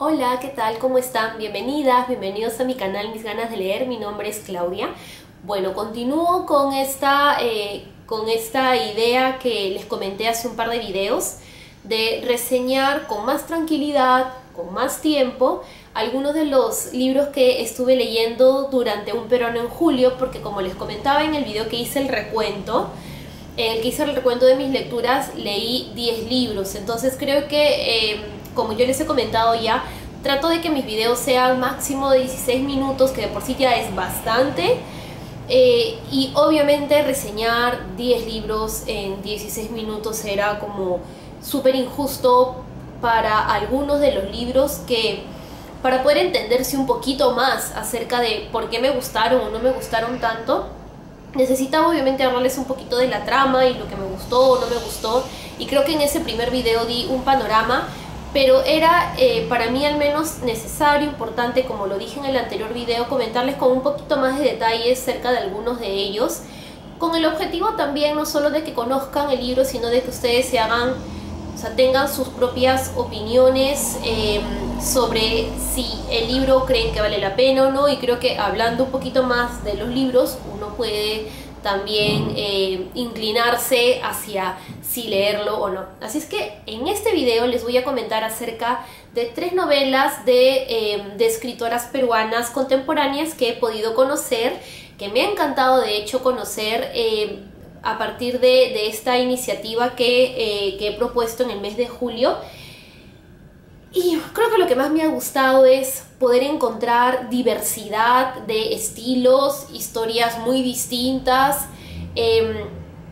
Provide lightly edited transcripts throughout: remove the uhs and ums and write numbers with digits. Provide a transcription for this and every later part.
Hola, ¿qué tal? ¿Cómo están? Bienvenidas, bienvenidos a mi canal Mis Ganas de Leer. Mi nombre es Claudia. Bueno, continúo con esta idea que les comenté hace un par de videos de reseñar con más tranquilidad, con más tiempo, algunos de los libros que estuve leyendo durante un verano en julio, porque como les comentaba en el video que hice el recuento, de mis lecturas, leí 10 libros. Entonces creo que, como yo les he comentado ya, trato de que mis videos sean máximo de 16 minutos, que de por sí ya es bastante. Y obviamente reseñar 10 libros en 16 minutos era como súper injusto para algunos de los libros que, para poder entenderse un poquito más acerca de por qué me gustaron o no me gustaron tanto, necesitaba obviamente hablarles un poquito de la trama y lo que me gustó o no me gustó. Y creo que en ese primer video di un panorama, pero era para mí al menos necesario, importante, como lo dije en el anterior video, comentarles con un poquito más de detalles acerca de algunos de ellos, con el objetivo también no solo de que conozcan el libro, sino de que ustedes se hagan, o sea, tengan sus propias opiniones sobre si el libro creen que vale la pena o no. Y creo que hablando un poquito más de los libros, uno puede también inclinarse hacia si leerlo o no. Así es que en este video les voy a comentar acerca de 3 novelas de escritoras peruanas contemporáneas que he podido conocer, que me ha encantado de hecho conocer a partir de esta iniciativa que he propuesto en el mes de julio. Y creo que lo que más me ha gustado es poder encontrar diversidad de estilos, historias muy distintas,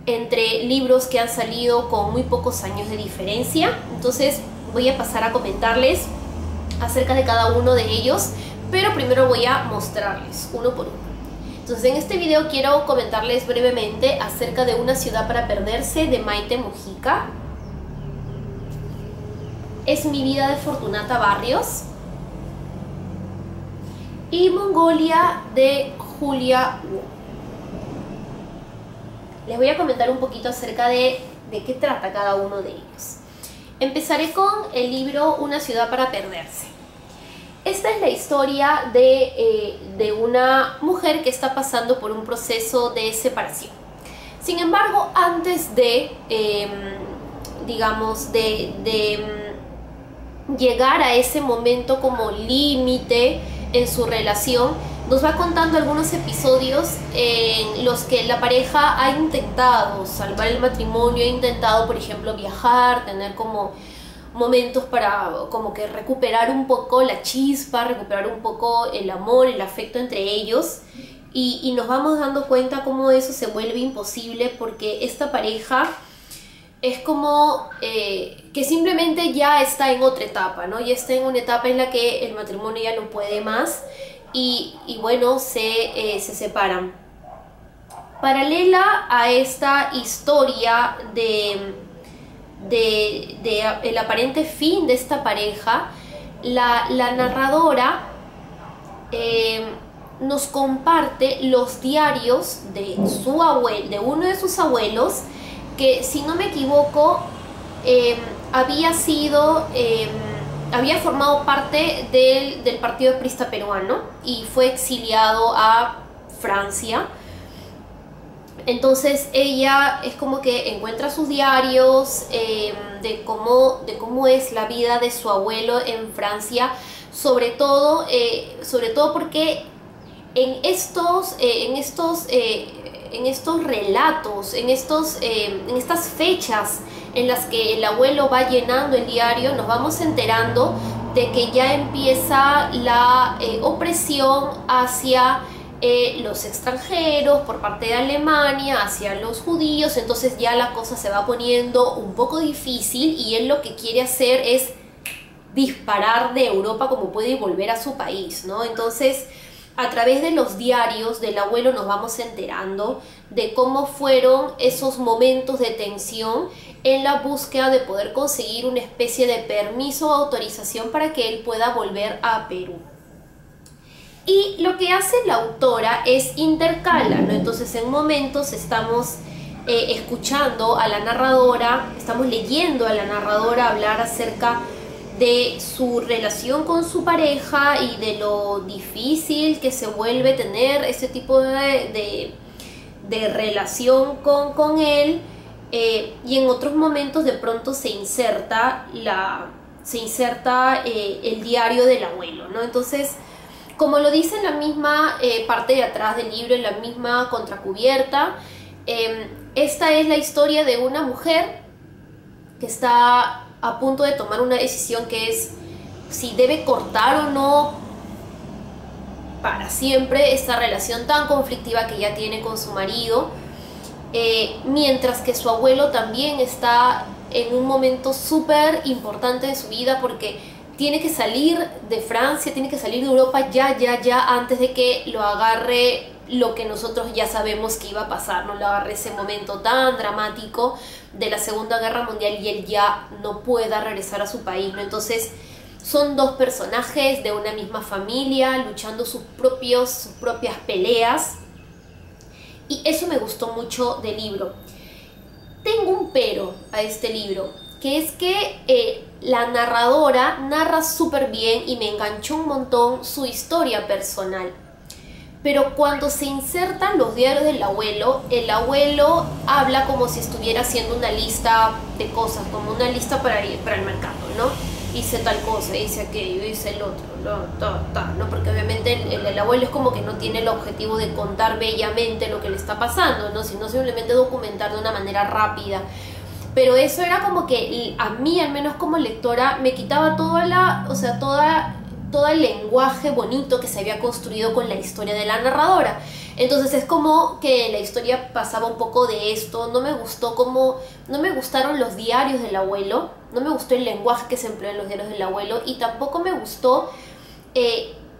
entre libros que han salido con muy pocos años de diferencia. Entonces voy a pasar a comentarles acerca de cada uno de ellos, pero primero voy a mostrarles uno por uno. Entonces en este video quiero comentarles brevemente acerca de Una ciudad para perderse, de Maite Mujica. Es mi vida, de Fortunata Barrios. Y Mongolia, de Julia Wu. Les voy a comentar un poquito acerca de qué trata cada uno de ellos. Empezaré con el libro Una ciudad para perderse. Esta es la historia de una mujer que está pasando por un proceso de separación. Sin embargo, antes de, llegar a ese momento como límite en su relación, nos va contando algunos episodios en los que la pareja ha intentado salvar el matrimonio, ha intentado, por ejemplo, viajar, tener como momentos para como que recuperar un poco la chispa, recuperar un poco el amor, el afecto entre ellos. Y nos vamos dando cuenta cómo eso se vuelve imposible, porque esta pareja es como que simplemente ya está en otra etapa, ¿no? Ya está en una etapa en la que el matrimonio ya no puede más y bueno, se separan. Paralela a esta historia el aparente fin de esta pareja, la narradora nos comparte los diarios de su abuelo, de uno de sus abuelos, que, si no me equivoco, había formado parte del Partido Aprista peruano y fue exiliado a Francia. Entonces ella es como que encuentra sus diarios de cómo es la vida de su abuelo en Francia, sobre todo porque en estos relatos, en estas fechas en las que el abuelo va llenando el diario, nos vamos enterando de que ya empieza la opresión hacia los extranjeros por parte de Alemania, hacia los judíos. Entonces ya la cosa se va poniendo un poco difícil y él lo que quiere hacer es disparar de Europa como puede y volver a su país, ¿no? Entonces, a través de los diarios del abuelo nos vamos enterando de cómo fueron esos momentos de tensión en la búsqueda de poder conseguir una especie de permiso o autorización para que él pueda volver a Perú. Y lo que hace la autora es intercala, ¿no? Entonces en momentos estamos escuchando a la narradora, estamos leyendo a la narradora hablar acerca de su relación con su pareja y de lo difícil que se vuelve tener ese tipo de relación con él, y en otros momentos de pronto se inserta el diario del abuelo, ¿no? Entonces, como lo dice en la misma parte de atrás del libro, en la misma contracubierta, esta es la historia de una mujer que está a punto de tomar una decisión, que es si debe cortar o no para siempre esta relación tan conflictiva que ella tiene con su marido, mientras que su abuelo también está en un momento súper importante de su vida, porque tiene que salir de Francia, tiene que salir de Europa ya, antes de que lo agarre lo que nosotros ya sabemos que iba a pasar, ¿no? Lo agarre ese momento tan dramático de la Segunda Guerra Mundial y él ya no pueda regresar a su país, ¿no? Entonces son dos personajes de una misma familia luchando sus propias peleas, y eso me gustó mucho del libro. Tengo un pero a este libro, que es que la narradora narra súper bien y me enganchó un montón su historia personal. Pero cuando se insertan los diarios del abuelo, el abuelo habla como si estuviera haciendo una lista de cosas, como una lista para el mercado, ¿no? Hice tal cosa, hice aquello, hice el otro, ¿no? Porque obviamente el abuelo es como que no tiene el objetivo de contar bellamente lo que le está pasando, ¿no? Sino simplemente documentar de una manera rápida. Pero eso era como que a mí, al menos como lectora, me quitaba todo el lenguaje bonito que se había construido con la historia de la narradora. Entonces es como que la historia pasaba un poco de esto. No me gustaron los diarios del abuelo, no me gustó el lenguaje que se empleó en los diarios del abuelo, y tampoco me gustó,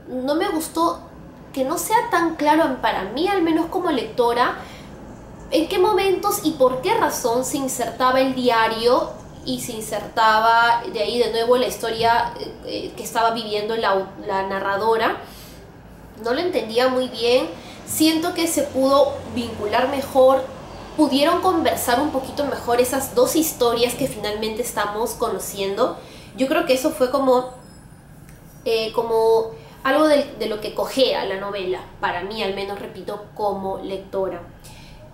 no me gustó que no sea tan claro para mí, al menos como lectora, en qué momentos y por qué razón se insertaba el diario y se insertaba de ahí de nuevo la historia que estaba viviendo la narradora. No lo entendía muy bien. Siento que se pudo vincular mejor, pudieron conversar un poquito mejor esas dos historias que finalmente estamos conociendo. Yo creo que eso fue como algo de lo que cojea la novela, para mí al menos, repito, como lectora.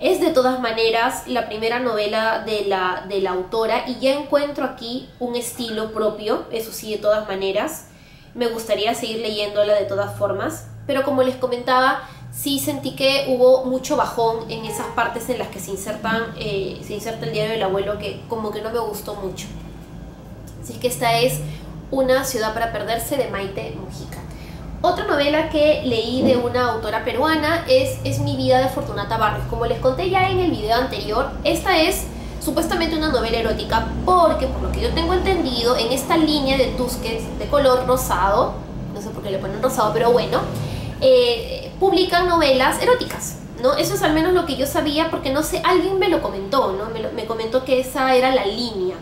Es de todas maneras la primera novela de la autora, y ya encuentro aquí un estilo propio, eso sí, de todas maneras. Me gustaría seguir leyéndola de todas formas, pero como les comentaba, sí sentí que hubo mucho bajón en esas partes en las que se inserta el diario del abuelo, que como que no me gustó mucho. Así que esta es Una ciudad para perderse, de Maite Mujica. Otra novela que leí de una autora peruana es Mi vida, de Fortunata Barrios. Como les conté ya en el video anterior, esta es supuestamente una novela erótica, porque por lo que yo tengo entendido, en esta línea de Tusquets de color rosado, no sé por qué le ponen rosado, pero bueno, publican novelas eróticas, ¿no? Eso es al menos lo que yo sabía, porque no sé, alguien me lo comentó, ¿no? Me comentó que esa era la línea.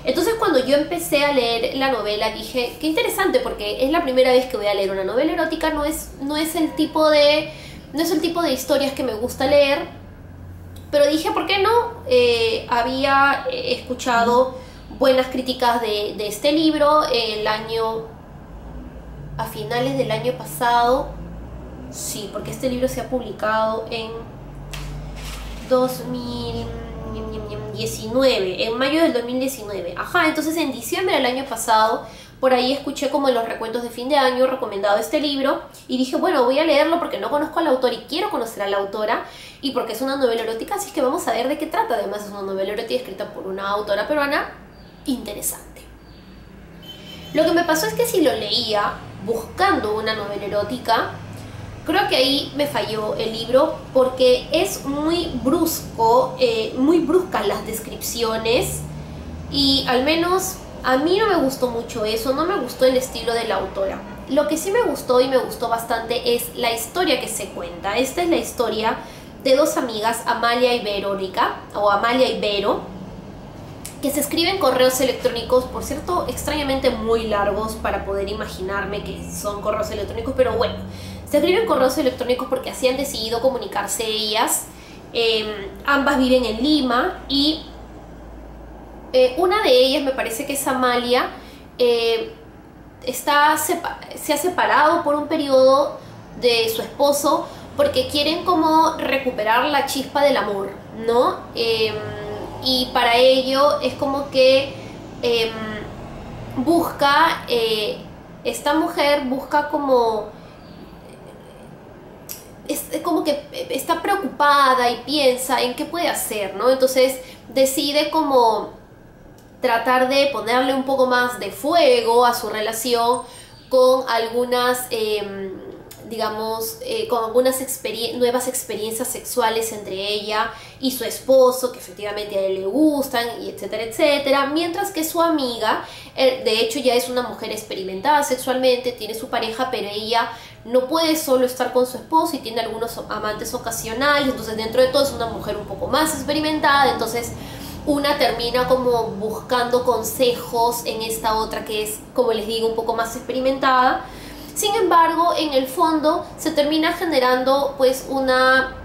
Entonces cuando yo empecé a leer la novela dije, qué interesante, porque es la primera vez que voy a leer una novela erótica. No es el tipo de historias que me gusta leer, pero dije, ¿por qué no? Había escuchado buenas críticas de este libro a finales del año pasado. Sí, porque este libro se ha publicado en 2019, en mayo del 2019. Ajá, entonces en diciembre del año pasado, por ahí escuché como en los recuentos de fin de año recomendado este libro, y dije, bueno, voy a leerlo porque no conozco al autor y quiero conocer a la autora, y porque es una novela erótica, así que vamos a ver de qué trata. Además es una novela erótica escrita por una autora peruana interesante. Lo que me pasó es que si lo leía buscando una novela erótica, creo que ahí me falló el libro, porque es muy brusco, muy bruscas las descripciones, y al menos a mí no me gustó mucho eso, no me gustó el estilo de la autora. Lo que sí me gustó, y me gustó bastante, es la historia que se cuenta. Esta es la historia de dos amigas, Amalia y Verónica, o Amalia y Vero, que se escriben correos electrónicos, por cierto, extrañamente muy largos para poder imaginarme que son correos electrónicos, pero bueno, se escriben correos electrónicos porque así han decidido comunicarse ellas. Ambas viven en Lima, y una de ellas, me parece que es Amalia, se ha separado por un periodo de su esposo porque quieren como recuperar la chispa del amor, ¿no? Y para ello es como que esta mujer busca como, es como que está preocupada y piensa en qué puede hacer, ¿no? Entonces decide como tratar de ponerle un poco más de fuego a su relación con algunas, digamos, con algunas nuevas experiencias sexuales entre ella y su esposo, que efectivamente a él le gustan, y etcétera, etcétera. Mientras que su amiga, de hecho ya es una mujer experimentada sexualmente, tiene su pareja, pero ella no puede solo estar con su esposo y tiene algunos amantes ocasionales, entonces dentro de todo es una mujer un poco más experimentada, entonces una termina como buscando consejos en esta otra que es, como les digo, un poco más experimentada. Sin embargo, en el fondo se termina generando pues una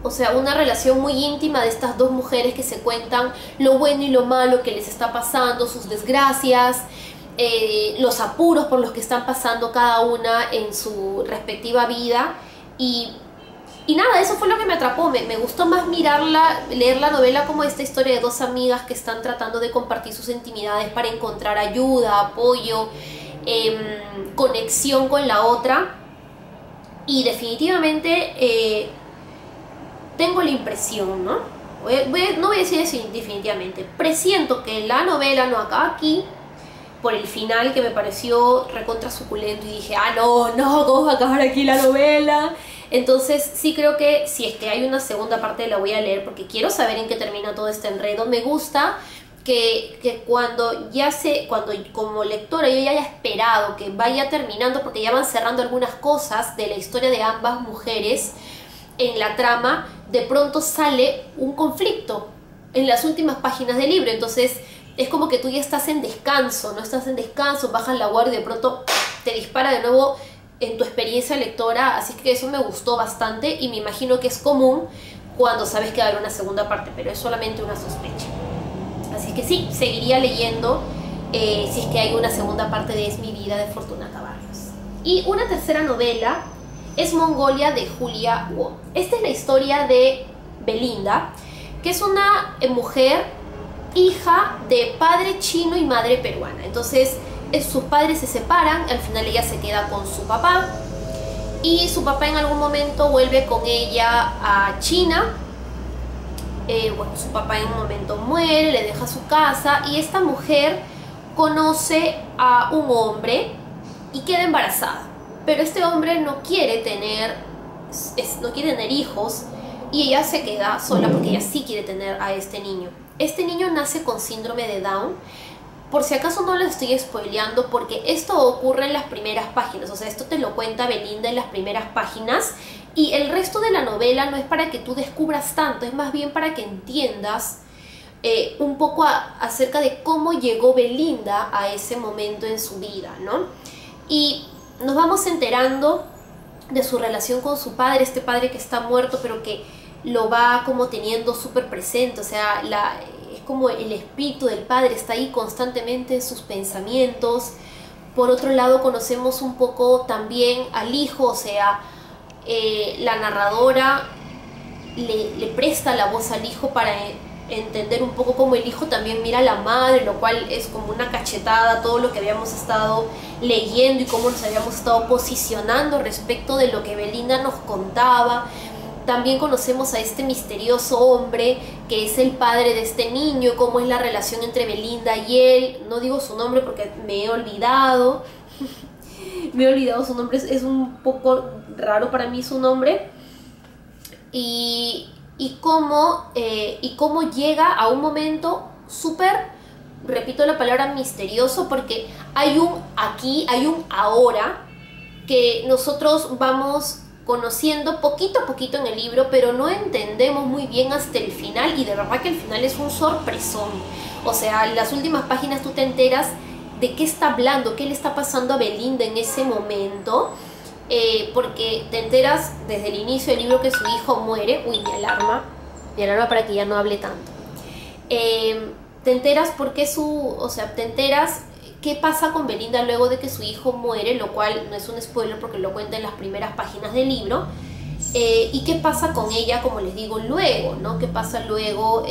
relación muy íntima de estas dos mujeres que se cuentan lo bueno y lo malo que les está pasando, sus desgracias, los apuros por los que están pasando cada una en su respectiva vida. Y nada, eso fue lo que me atrapó. Me gustó más leer la novela como esta historia de dos amigas que están tratando de compartir sus intimidades para encontrar ayuda, apoyo, conexión con la otra. Y definitivamente tengo la impresión, ¿no? No voy a decir definitivamente, presiento que la novela no acaba aquí, por el final que me pareció recontra suculento y dije, no, ¿cómo va a acabar aquí la novela? Entonces sí creo que si es que hay una segunda parte la voy a leer porque quiero saber en qué termina todo este enredo. Me gusta que cuando como lectora yo ya haya esperado que vaya terminando, porque ya van cerrando algunas cosas de la historia de ambas mujeres en la trama, de pronto sale un conflicto en las últimas páginas del libro. Entonces es como que tú ya estás en descanso, no estás en descanso, bajas la guardia y de pronto te dispara de nuevo en tu experiencia lectora, así que eso me gustó bastante y me imagino que es común cuando sabes que va a haber una segunda parte, pero es solamente una sospecha. Así que sí, seguiría leyendo si es que hay una segunda parte de Es mi vida, de Fortunata Barrios. Y una tercera novela es Mongolia, de Julia Wong. Esta es la historia de Belinda, que es una mujer hija de padre chino y madre peruana. Entonces sus padres se separan, al final ella se queda con su papá y su papá en algún momento vuelve con ella a China. Su papá en un momento muere, le deja su casa y esta mujer conoce a un hombre y queda embarazada, pero este hombre no quiere tener hijos y ella se queda sola porque ella sí quiere tener a este niño. Este niño nace con síndrome de Down. Por si acaso no les estoy spoileando, porque esto ocurre en las primeras páginas, o sea, esto te lo cuenta Belinda en las primeras páginas y el resto de la novela no es para que tú descubras tanto, es más bien para que entiendas un poco acerca de cómo llegó Belinda a ese momento en su vida, ¿no? Y nos vamos enterando de su relación con su padre, este padre que está muerto pero que lo va como teniendo súper presente, o sea, es como el espíritu del padre está ahí constantemente en sus pensamientos. Por otro lado conocemos un poco también al hijo, o sea, la narradora le presta la voz al hijo para entender un poco cómo el hijo también mira a la madre, lo cual es como una cachetada a todo lo que habíamos estado leyendo y cómo nos habíamos estado posicionando respecto de lo que Belinda nos contaba. También conocemos a este misterioso hombre que es el padre de este niño, cómo es la relación entre Belinda y él. No digo su nombre porque me he olvidado. Me he olvidado su nombre, es un poco raro para mí su nombre. Y cómo llega a un momento súper, repito la palabra misterioso, porque hay un aquí, hay un ahora que nosotros vamos conociendo poquito a poquito en el libro, pero no entendemos muy bien hasta el final, y de verdad que el final es un sorpresón. O sea, en las últimas páginas tú te enteras de qué está hablando, qué le está pasando a Belinda en ese momento, porque te enteras desde el inicio del libro que su hijo muere. Uy, mi alarma para que ya no hable tanto. Te enteras te enteras qué pasa con Belinda luego de que su hijo muere, lo cual no es un spoiler porque lo cuenta en las primeras páginas del libro. Y qué pasa con ella, como les digo, luego, ¿no? Qué pasa luego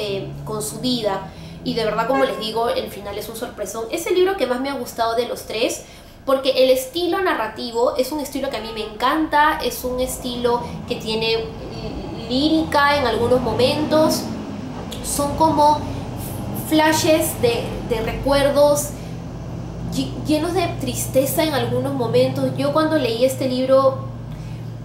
con su vida. Y de verdad, como les digo, el final es un sorpresón. Es el libro que más me ha gustado de los tres, porque el estilo narrativo es un estilo que a mí me encanta, es un estilo que tiene lírica en algunos momentos, son como flashes de recuerdos llenos de tristeza en algunos momentos. Yo cuando leí este libro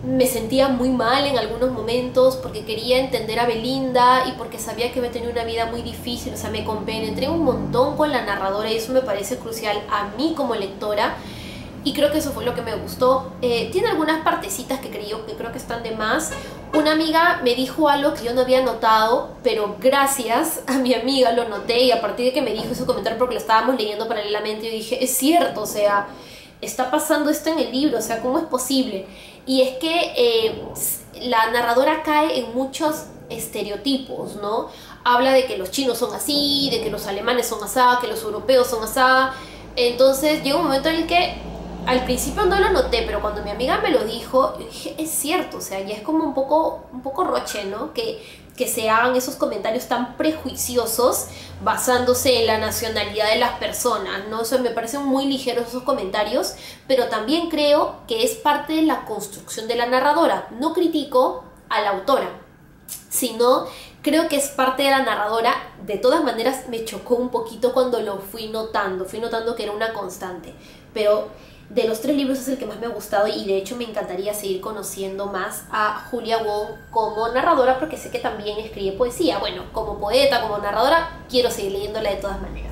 me sentía muy mal en algunos momentos porque quería entender a Belinda y porque sabía que había tenido una vida muy difícil, o sea, me compenetré un montón con la narradora y eso me parece crucial a mí como lectora y creo que eso fue lo que me gustó. Tiene algunas partecitas que creo que están de más. Una amiga me dijo algo que yo no había notado, pero gracias a mi amiga lo noté y a partir de que me dijo ese comentario porque lo estábamos leyendo paralelamente, yo dije, es cierto, o sea, está pasando esto en el libro, o sea, ¿cómo es posible? Y es que la narradora cae en muchos estereotipos, ¿no? Habla de que los chinos son así, de que los alemanes son asá, que los europeos son asá. Entonces llega un momento en el que al principio no lo noté, pero cuando mi amiga me lo dijo, yo dije, es cierto, o sea, ya es como un poco roche, ¿no? Que se hagan esos comentarios tan prejuiciosos basándose en la nacionalidad de las personas, ¿no? O sea, me parecen muy ligeros esos comentarios, pero también creo que es parte de la construcción de la narradora. No critico a la autora, sino creo que es parte de la narradora. De todas maneras me chocó un poquito cuando lo fui notando que era una constante, pero de los tres libros es el que más me ha gustado y de hecho me encantaría seguir conociendo más a Julia Wong como narradora porque sé que también escribe poesía. Bueno, como poeta, como narradora, quiero seguir leyéndola de todas maneras.